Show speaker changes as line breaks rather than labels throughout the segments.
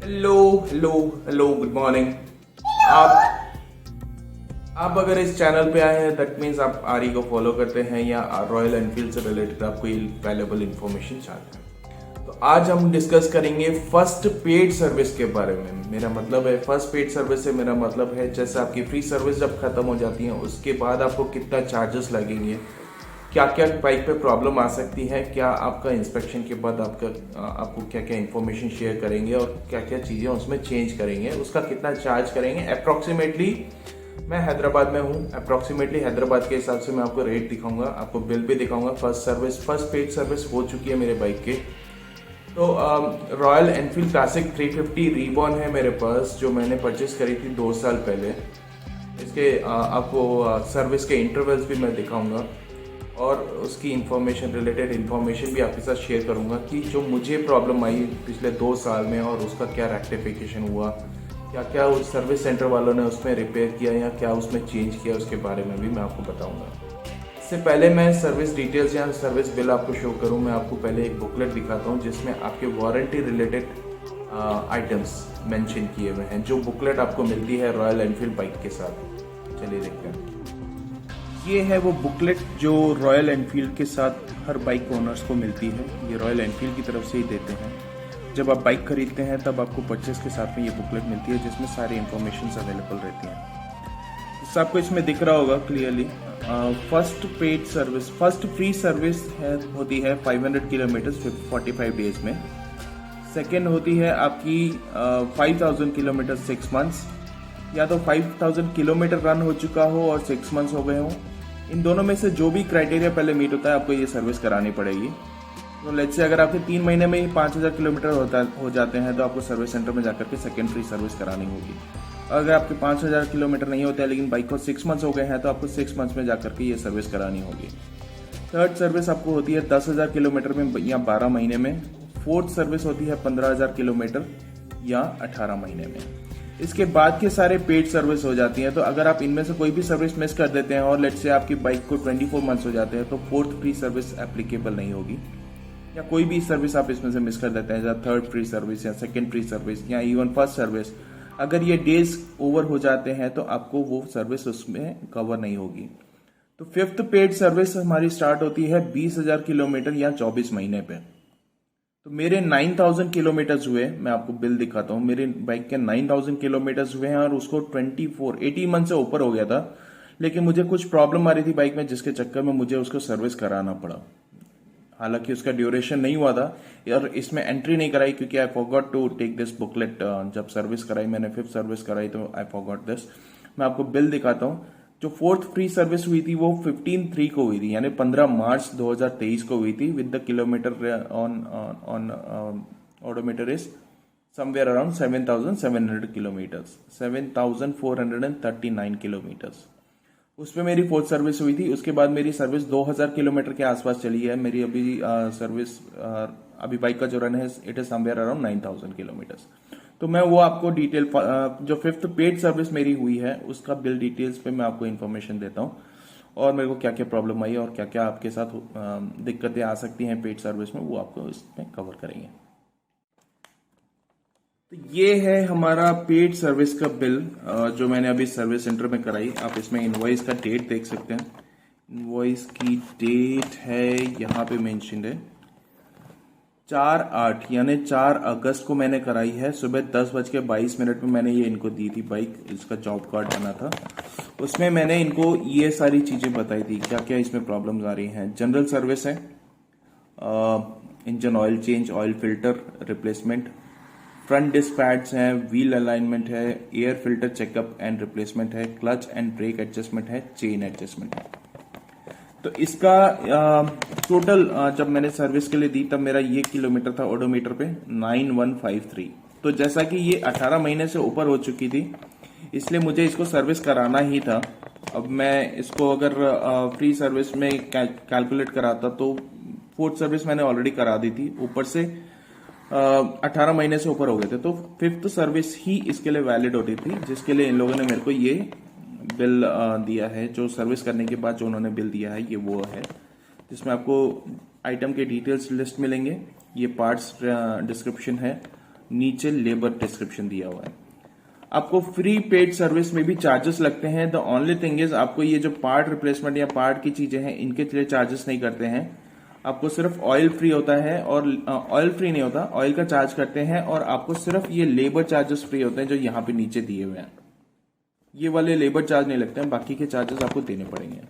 Hello hello hello, good morning. आप आप अगर इस चैनल पे आए हैं दैट मीन्स आप आरी को फॉलो करते हैं या रॉयल एनफील्ड से रिलेटेड आप कोई वैल्यूएबल इंफॉर्मेशन चाहते हैं। तो आज हम डिस्कस करेंगे फर्स्ट पेड सर्विस के बारे में। मेरा मतलब है फर्स्ट पेड सर्विस से मेरा मतलब है जैसे आपकी फ्री सर्विस जब खत्म हो जाती है उसके बाद आपको कितना चार्जेस लगेंगे, क्या क्या बाइक पे प्रॉब्लम आ सकती है, क्या आपका इंस्पेक्शन के बाद आपको क्या क्या इन्फॉर्मेशन शेयर करेंगे और क्या क्या चीज़ें उसमें चेंज करेंगे, उसका कितना चार्ज करेंगे। अप्रॉक्सीमेटली मैं हैदराबाद में हूँ, अप्रॉक्सीमेटली हैदराबाद के हिसाब से मैं आपको रेट दिखाऊंगा, आपको बिल भी दिखाऊंगा। फर्स्ट पेड सर्विस हो चुकी है मेरे बाइक के। तो रॉयल एनफील्ड क्लासिक 350 रीबॉर्न है मेरे पास, जो मैंने परचेस करी थी 2 साल पहले। इसके आपको सर्विस के इंटरवल्स भी मैं दिखाऊंगा और उसकी इंफॉर्मेशन, रिलेटेड इंफॉर्मेशन भी आपके साथ शेयर करूंगा कि जो मुझे प्रॉब्लम आई पिछले 2 साल में और उसका क्या रेक्टिफिकेशन हुआ, क्या क्या उस सर्विस सेंटर वालों ने उसमें रिपेयर किया या क्या उसमें चेंज किया, उसके बारे में भी मैं आपको बताऊंगा। इससे पहले मैं सर्विस डिटेल्स या सर्विस बिल आपको शो करूं, मैं आपको पहले एक बुकलेट दिखाता हूं जिसमें आपके वारंटी रिलेटेड आइटम्स मेंशन किए हुए हैं। जो बुकलेट आपको मिलती है रॉयल एनफील्ड बाइक के साथ, चलिए देखते हैं। ये है वो बुकलेट जो रॉयल एनफील्ड के साथ हर बाइक ओनर्स को मिलती है। ये रॉयल एनफील्ड की तरफ से ही देते हैं। जब आप बाइक खरीदते हैं तब आपको परचेस के साथ में ये बुकलेट मिलती है जिसमें सारी इन्फॉर्मेशन अवेलेबल रहती हैं। जिससे आपको इसमें दिख रहा होगा clearly, first paid service, first free service होती है 500 किलोमीटर 45 डेज में। सेकेंड होती है आपकी 5000 किलोमीटर 6 मंथ्स, या तो 5000 किलोमीटर रन हो चुका हो और 6 मंथ्स हो गए हों। इन दोनों में से जो भी क्राइटेरिया पहले मीट होता है आपको ये सर्विस करानी पड़ेगी। तो लेट्स से अगर आपके 3 महीने में ही 5000 किलोमीटर हो जाते हैं तो आपको सर्विस सेंटर में जाकर के सेकेंड फ्री सर्विस करानी होगी। अगर आपके 5000 किलोमीटर नहीं होते हैं लेकिन बाइक को 6 मंथ्स हो गए हैं तो आपको 6 मंथ्स में जाकर के ये सर्विस करानी होगी। थर्ड सर्विस आपको होती है 10,000 किलोमीटर में या 12 महीने में। फोर्थ सर्विस होती है 15,000 किलोमीटर या 18 महीने में। इसके बाद के सारे पेड सर्विस हो जाती हैं। तो अगर आप इनमें से कोई भी सर्विस मिस कर देते हैं और लेट्स से आपकी बाइक को 24 मंथ्स हो जाते हैं तो फोर्थ फ्री सर्विस एप्लीकेबल नहीं होगी। या कोई भी सर्विस आप इसमें से मिस कर देते हैं, जैसे थर्ड फ्री सर्विस या सेकेंड फ्री सर्विस या इवन फर्स्ट सर्विस, अगर ये डेज ओवर हो जाते हैं तो आपको वो सर्विस उसमें कवर नहीं होगी। तो फिफ्थ पेड सर्विस हमारी स्टार्ट होती है 20,000 किलोमीटर या 24 महीने पे। तो मेरे 9000 किलोमीटर्स हुए, मैं आपको बिल दिखाता हूँ। मेरे बाइक के 9000 किलोमीटर्स हुए हैं और उसको 18 मंथ से ऊपर हो गया था, लेकिन मुझे कुछ प्रॉब्लम आ रही थी बाइक में जिसके चक्कर में मुझे उसको सर्विस कराना पड़ा। हालांकि उसका ड्यूरेशन नहीं हुआ था और इसमें एंट्री नहीं कराई क्योंकि I forgot to take this booklet. जब सर्विस कराई मैंने, फिफ्थ सर्विस कराई, तो आई फॉरगॉट दिस। मैं आपको बिल दिखाता हूँ। जो फोर्थ फ्री सर्विस हुई थी वो 15/3 को हुई थी, यानी 15 मार्च 2023 को हुई थी। With the kilometre on odometer is somewhere around 7,700 kilometres, 7,439 kilometres. उसमें मेरी फोर्थ सर्विस हुई थी। उसके बाद मेरी सर्विस 2000 किलोमीटर के आसपास चली है। मेरी अभी सर्विस अभी बाइक का जो रन है it is somewhere around 9000 kilometres. तो मैं वो आपको डिटेल, जो फिफ्थ पेड सर्विस मेरी हुई है उसका बिल डिटेल्स पे मैं आपको इन्फॉर्मेशन देता हूँ और मेरे को क्या क्या प्रॉब्लम आई और क्या क्या आपके साथ दिक्कतें आ सकती हैं पेड सर्विस में, वो आपको इसमें कवर करेंगे। तो ये है हमारा पेड सर्विस का बिल जो मैंने अभी सर्विस सेंटर में कराई। आप इसमें इनवॉइस का डेट देख सकते हैं। इनवॉइस की डेट है यहाँ पे मेंशन्ड है 4/8 यानी 4 अगस्त को मैंने कराई है। सुबह 10:22 में मैंने ये इनको दी थी बाइक। इसका जॉब कार्ड बना था, उसमें मैंने इनको ये सारी चीजें बताई थी क्या क्या इसमें प्रॉब्लम्स आ रही हैं। जनरल सर्विस है, engine oil change, oil filter replacement, front disc pads हैं, व्हील अलाइनमेंट है, air filter checkup and replacement है, क्लच एंड ब्रेक एडजस्टमेंट है, चेन एडजस्टमेंट है। तो इसका टोटल जब मैंने सर्विस के लिए दी तब मेरा ये किलोमीटर था ओडोमीटर पे 9153। तो जैसा कि ये 18 महीने से ऊपर हो चुकी थी इसलिए मुझे इसको सर्विस कराना ही था। अब मैं इसको अगर फ्री सर्विस में कैलकुलेट कराता तो फोर्थ सर्विस मैंने ऑलरेडी करा दी थी, ऊपर से 18 महीने से ऊपर हो गए थे, तो फिफ्थ सर्विस ही इसके लिए वैलिड होती थी, जिसके लिए इन लोगों ने मेरे को ये बिल दिया है। जो सर्विस करने के बाद जो उन्होंने बिल दिया है ये वो है, जिसमें आपको आइटम के डिटेल्स लिस्ट मिलेंगे, ये पार्ट्स डिस्क्रिप्शन है, नीचे लेबर डिस्क्रिप्शन दिया हुआ है। आपको फ्री पेड सर्विस में भी चार्जेस लगते हैं। द ओनली थिंग इज आपको ये जो पार्ट रिप्लेसमेंट या पार्ट की चीजें हैं इनके लिए चार्जेस नहीं करते हैं। आपको सिर्फ ऑयल फ्री होता है, और ऑयल फ्री नहीं होता, ऑयल का चार्ज करते हैं, और आपको सिर्फ ये लेबर चार्जेस फ्री होते हैं जो यहाँ पे नीचे दिए हुए हैं। ये वाले लेबर चार्ज नहीं लगते हैं, बाकी के चार्जेस आपको देने पड़ेंगे।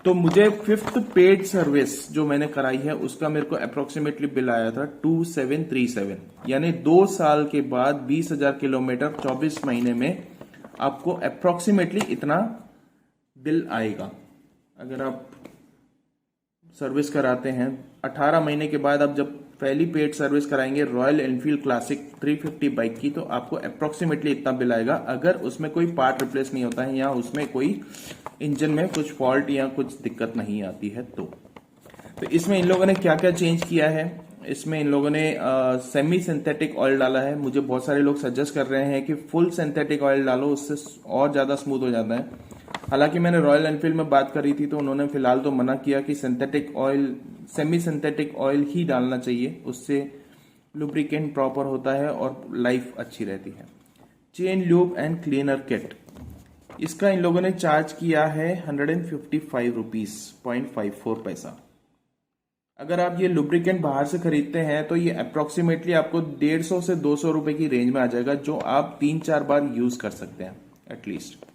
तो मुझे 5th पेड सर्विस जो मैंने कराई है उसका मेरे को अप्रोक्सीमेटली बिल आया था 2737, यानी 2 साल के बाद 20,000 किलोमीटर 24 महीने में आपको अप्रोक्सीमेटली इतना बिल आएगा। अगर आप सर्विस कराते हैं 18 महीने के बाद, आप जब पहली पेड सर्विस कराएंगे रॉयल एनफील्ड क्लासिक 350 बाइक की, तो आपको अप्रोक्सीमेटली इतना बिल आएगा, अगर उसमें कोई पार्ट रिप्लेस नहीं होता है या उसमें कोई इंजन में कुछ फॉल्ट या कुछ दिक्कत नहीं आती है। तो इसमें इन लोगों ने क्या क्या चेंज किया है, इसमें इन लोगों ने सेमी सिंथेटिक ऑयल डाला है। मुझे बहुत सारे लोग सजेस्ट कर रहे हैं कि फुल सिंथेटिक ऑयल डालो, उससे और ज्यादा स्मूथ हो जाता है। हालांकि मैंने रॉयल एनफील्ड में बात करी थी तो उन्होंने फिलहाल तो मना किया कि synthetic oil, semi synthetic oil ही डालना चाहिए, उससे लुब्रिकेंट प्रॉपर होता है और लाइफ अच्छी रहती है। Chain lube and cleaner kit, इसका इन लोगों ने चार्ज किया है 155 रुपीज 0.54 पैसा। अगर आप ये लुब्रिकेंट बाहर से खरीदते हैं तो ये अप्रोक्सीमेटली आपको 150 से 200 रुपए की रेंज में आ जाएगा, जो आप 3-4 बार यूज कर सकते हैं एटलीस्ट।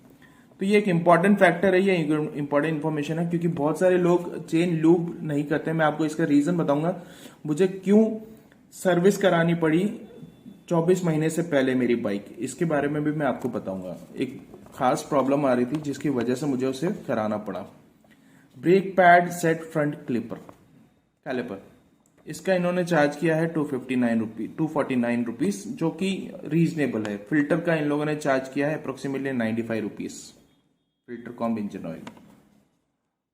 तो ये एक इंपॉर्टेंट फैक्टर है, ये इंपॉर्टेंट इन्फॉर्मेशन है, क्योंकि बहुत सारे लोग चेन लूब नहीं करते। मैं आपको इसका रीजन बताऊंगा मुझे क्यों सर्विस करानी पड़ी 24 महीने से पहले मेरी बाइक, इसके बारे में भी मैं आपको बताऊंगा। एक खास प्रॉब्लम आ रही थी जिसकी वजह से मुझे उसे कराना पड़ा। Brake pad set front caliper, इसका इन्होंने चार्ज किया है 249 रुपीज, जो कि रीजनेबल है। फिल्टर का इन लोगों ने चार्ज किया है approximately 95 rupees, filter comb engine oil.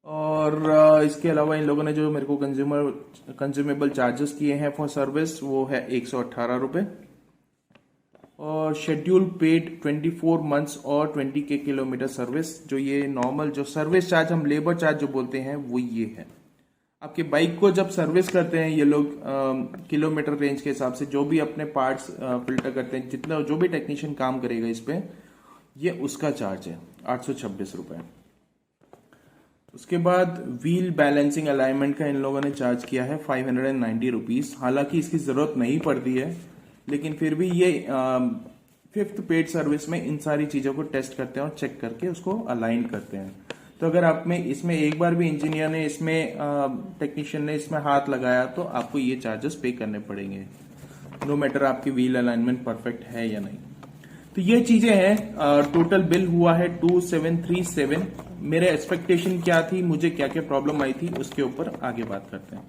और इसके अलावा इन लोगों ने जो मेरे को कंज्यूमेबल चार्जेस किए हैं फॉर सर्विस वो है 118 रुपए, और शेड्यूल पेड 24 मंथ्स और 20 के किलोमीटर सर्विस, जो ये नॉर्मल जो सर्विस चार्ज हम लेबर चार्ज जो बोलते हैं वो ये है। आपके बाइक को जब सर्विस करते हैं ये लोग किलोमीटर रेंज के हिसाब से जो भी अपने पार्ट्स फिल्टर करते हैं, जितना जो भी टेक्नीशियन काम करेगा इस पे, ये उसका चार्ज है 826 रुपए। उसके बाद व्हील बैलेंसिंग अलाइनमेंट का इन लोगों ने चार्ज किया है 590 रुपीज। हालांकि इसकी जरूरत नहीं पड़ती है, लेकिन फिर भी ये 5th पेड सर्विस में इन सारी चीजों को टेस्ट करते हैं और चेक करके उसको अलाइन करते हैं। तो अगर आप में इसमें एक बार भी इंजीनियर ने इसमें टेक्नीशियन ने इसमें हाथ लगाया तो आपको ये चार्जेस पे करने पड़ेंगे, नो मैटर आपकी व्हील अलाइनमेंट परफेक्ट है या नहीं। तो ये चीजें हैं। टोटल बिल हुआ है 2737। मेरे एक्सपेक्टेशन क्या थी, मुझे क्या क्या प्रॉब्लम आई थी, उसके ऊपर आगे बात करते हैं।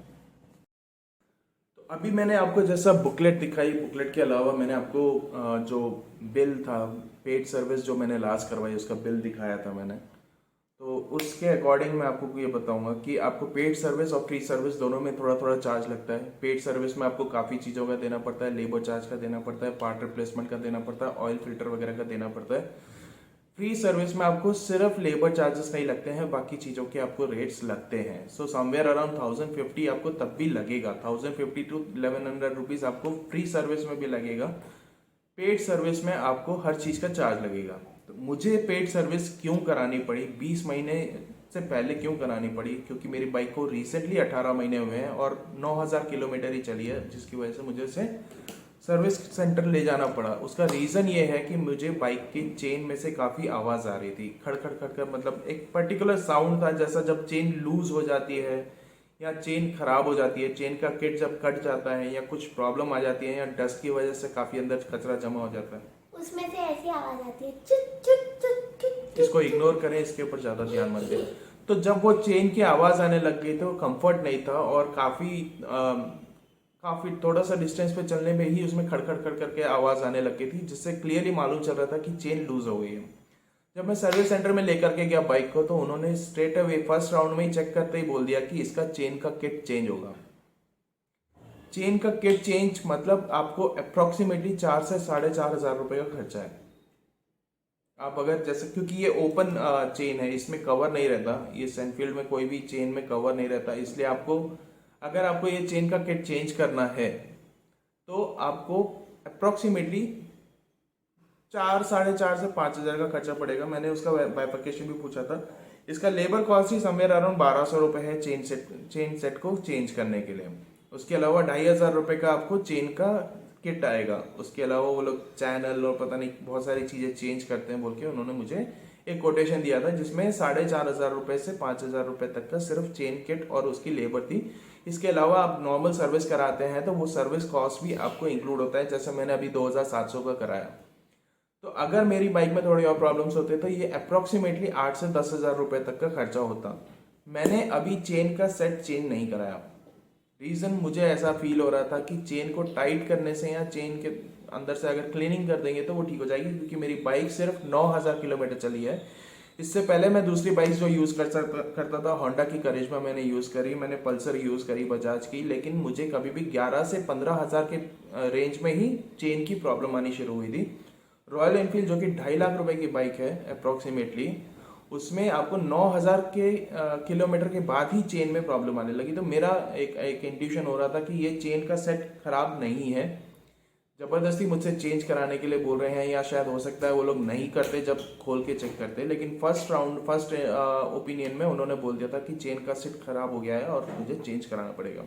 तो अभी मैंने आपको जैसा बुकलेट दिखाई, बुकलेट के अलावा मैंने आपको जो बिल था पेड सर्विस जो मैंने लास्ट करवाई उसका बिल दिखाया था मैंने, तो उसके अकॉर्डिंग मैं आपको ये बताऊंगा कि आपको पेड सर्विस और फ्री सर्विस दोनों में थोड़ा थोड़ा चार्ज लगता है। पेड सर्विस में आपको काफ़ी चीज़ों का देना पड़ता है, लेबर चार्ज का देना पड़ता है, पार्ट रिप्लेसमेंट का देना पड़ता है, ऑयल फिल्टर वगैरह का देना पड़ता है। फ्री सर्विस में आपको सिर्फ लेबर चार्जेस नहीं लगते हैं, बाकी चीज़ों के आपको रेट्स लगते हैं। सो समवेयर अराउंड 1050 आपको तब भी लगेगा, 1050 to 1100 रुपीज़ आपको फ्री सर्विस में भी लगेगा। पेड सर्विस में आपको हर चीज़ का चार्ज लगेगा। तो मुझे पेड सर्विस क्यों करानी पड़ी, 20 महीने से पहले क्यों करानी पड़ी, क्योंकि मेरी बाइक को रिसेंटली 18 महीने हुए हैं और 9000 किलोमीटर ही चली है, जिसकी वजह से मुझे उसे सर्विस सेंटर ले जाना पड़ा। उसका रीज़न ये है कि मुझे बाइक की चेन में से काफ़ी आवाज़ आ रही थी, खड़खड़ खड़खड़, मतलब एक पर्टिकुलर साउंड था, जैसा जब चेन लूज हो जाती है या चेन खराब हो जाती है, चेन का किट जब कट जाता है या कुछ प्रॉब्लम आ जाती है या डस्ट की वजह से काफ़ी अंदर कचरा जमा हो जाता है,
उसमें से ऐसी आवाज आती है चुट चुट चुट चुट।
इसको इग्नोर करें, इसके ऊपर ज्यादा ध्यान मत दें। तो जब वो चेन की आवाज आने लग गई तो कंफर्ट नहीं था और काफी थोड़ा सा डिस्टेंस पे चलने में ही उसमें खड़खड़ खड़ करके आवाज आने लग गई थी, जिससे क्लियरली मालूम चल रहा था कि चेन लूज हो गई है। जब मैं सर्विस सेंटर में लेकर के गया बाइक को तो उन्होंने स्ट्रेट अवे फर्स्ट राउंड में ही चेक करते ही बोल दिया कि इसका चेन का किट चेंज होगा। चेन का किट चेंज मतलब आपको अप्रोक्सीमेटली 4 से 4,500 रुपए का खर्चा है। आप अगर जैसे, क्योंकि ये ओपन चेन है, इसमें कवर नहीं रहता, ये एनफील्ड में कोई भी चेन में कवर नहीं रहता, इसलिए आपको अगर आपको ये चेन का किट चेंज करना है तो आपको अप्रॉक्सीमेटली 4, 4.5 से 5 हज़ार का खर्चा पड़ेगा। मैंने उसका बाइफिकेशन भी पूछा था। इसका लेबर कॉस्ट ही समवेयर अराउंड 1200 रुपये है चेन सेट को चेंज करने के लिए। उसके अलावा 2500 रुपये का आपको चेन का किट आएगा। उसके अलावा वो लोग चैनल और पता नहीं बहुत सारी चीज़ें चेंज करते हैं बोल के उन्होंने मुझे एक कोटेशन दिया था, जिसमें 4500 रुपये से 5000 रुपये तक का सिर्फ चेन किट और उसकी लेबर थी। इसके अलावा आप नॉर्मल सर्विस कराते हैं तो वो सर्विस कॉस्ट भी आपको इंक्लूड होता है, जैसे मैंने अभी 2700 का कराया। तो अगर मेरी बाइक में थोड़ी और प्रॉब्लम्स होते तो ये अप्रॉक्सीमेटली 8 से 10 हज़ार रुपये तक का खर्चा होता। मैंने अभी चेन का सेट चेंज नहीं कराया। रीज़न मुझे ऐसा फील हो रहा था कि चेन को टाइट करने से या चेन के अंदर से अगर क्लीनिंग कर देंगे तो वो ठीक हो जाएगी, क्योंकि मेरी बाइक सिर्फ 9000 किलोमीटर चली है। इससे पहले मैं दूसरी बाइक जो यूज़ करता था, होंडा की करिश्मा मैंने यूज़ करी, मैंने पल्सर यूज़ करी बजाज की, लेकिन मुझे कभी भी 11 से 15 हज़ार के रेंज में ही चेन की प्रॉब्लम आनी शुरू हुई थी। रॉयल एनफील्ड जो कि 2.5 लाख रुपए की बाइक है अप्रॉक्सीमेटली, उसमें आपको 9000 के किलोमीटर के बाद ही चेन में प्रॉब्लम आने लगी। तो मेरा एक इंट्यूशन हो रहा था कि ये चेन का सेट खराब नहीं है, ज़बरदस्ती मुझसे चेंज कराने के लिए बोल रहे हैं, या शायद हो सकता है वो लोग नहीं करते जब खोल के चेक करते। लेकिन फर्स्ट ओपिनियन में उन्होंने बोल दिया था कि चेन का सेट खराब हो गया है और मुझे चेंज कराना पड़ेगा।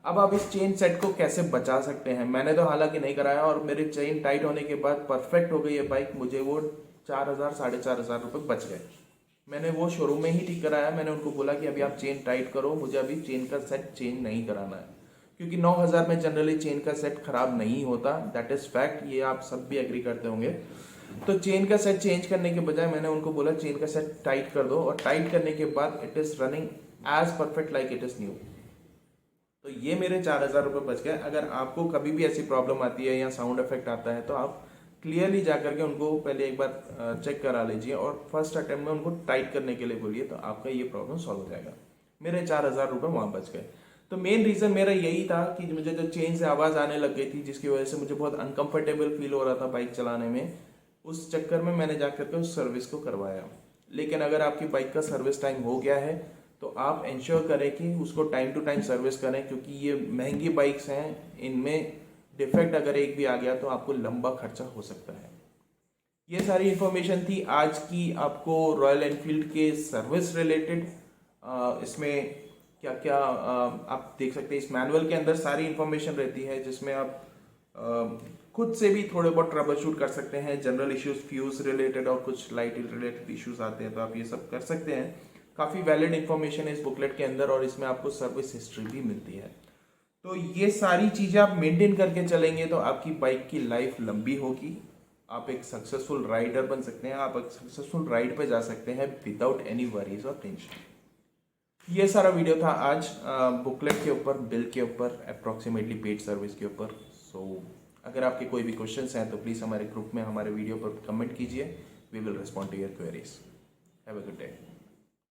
अब आप इस चेन सेट को कैसे बचा सकते हैं? मैंने तो हालांकि नहीं कराया और मेरी चेन टाइट होने के बाद परफेक्ट हो गई है बाइक। मुझे वो 4000 4500 रुपये बच गए। मैंने वो शोरूम में ही ठीक कराया। मैंने उनको बोला कि अभी आप चेन टाइट करो, मुझे अभी चेन का सेट चेंज नहीं कराना है, क्योंकि 9000 में जनरली चेन का सेट खराब नहीं होता। दैट इज फैक्ट, ये आप सब भी एग्री करते होंगे। तो चेन का सेट चेंज करने के बजाय मैंने उनको बोला चेन का सेट टाइट कर दो, और टाइट करने के बाद it is running as perfect like it is new. तो ये मेरे 4000 रुपये बच गए। अगर आपको कभी भी ऐसी प्रॉब्लम आती है या साउंड इफेक्ट आता है तो आप क्लियरली जा करके उनको पहले एक बार चेक करा लीजिए और फर्स्ट अटेम्प्ट में उनको टाइट करने के लिए बोलिए, तो आपका ये प्रॉब्लम सॉल्व हो जाएगा। मेरे 4000 रुपये वहाँ बच गए। तो मेन रीज़न मेरा यही था कि मुझे जो चेन से आवाज़ आने लग गई थी, जिसकी वजह से मुझे बहुत अनकंफर्टेबल फील हो रहा था बाइक चलाने में, उस चक्कर में मैंने जा करके उस सर्विस को करवाया। लेकिन अगर आपकी बाइक का सर्विस टाइम हो गया है तो आप इंश्योर करें कि उसको टाइम टू टाइम सर्विस करें, क्योंकि ये महंगी बाइक्स हैं, इनमें डिफेक्ट अगर एक भी आ गया तो आपको लंबा खर्चा हो सकता है। ये सारी इन्फॉर्मेशन थी आज की आपको रॉयल एनफील्ड के सर्विस रिलेटेड। इसमें क्या क्या आप देख सकते हैं, इस मैनुअल के अंदर सारी इन्फॉर्मेशन रहती है, जिसमें आप खुद से भी थोड़े बहुत ट्रबल शूट कर सकते हैं। जनरल इश्यूज, फ्यूज रिलेटेड और कुछ लाइट रिलेटेड इश्यूज आते हैं तो आप ये सब कर सकते हैं। काफ़ी वैलिड इन्फॉर्मेशन है इस बुकलेट के अंदर, और इसमें आपको सर्विस हिस्ट्री भी मिलती है। तो ये सारी चीज़ें आप मेंटेन करके चलेंगे तो आपकी बाइक की लाइफ लंबी होगी। आप एक सक्सेसफुल राइडर बन सकते हैं, आप एक सक्सेसफुल राइड पे जा सकते हैं विदाउट एनी वरीज और टेंशन। ये सारा वीडियो था आज बुकलेट के ऊपर, बिल के ऊपर, अप्रॉक्सीमेटली पेड सर्विस के ऊपर। सो अगर आपके कोई भी क्वेश्चंस हैं तो प्लीज़ हमारे ग्रुप में हमारे वीडियो पर कमेंट कीजिए। We will respond to your queries. Have a good day.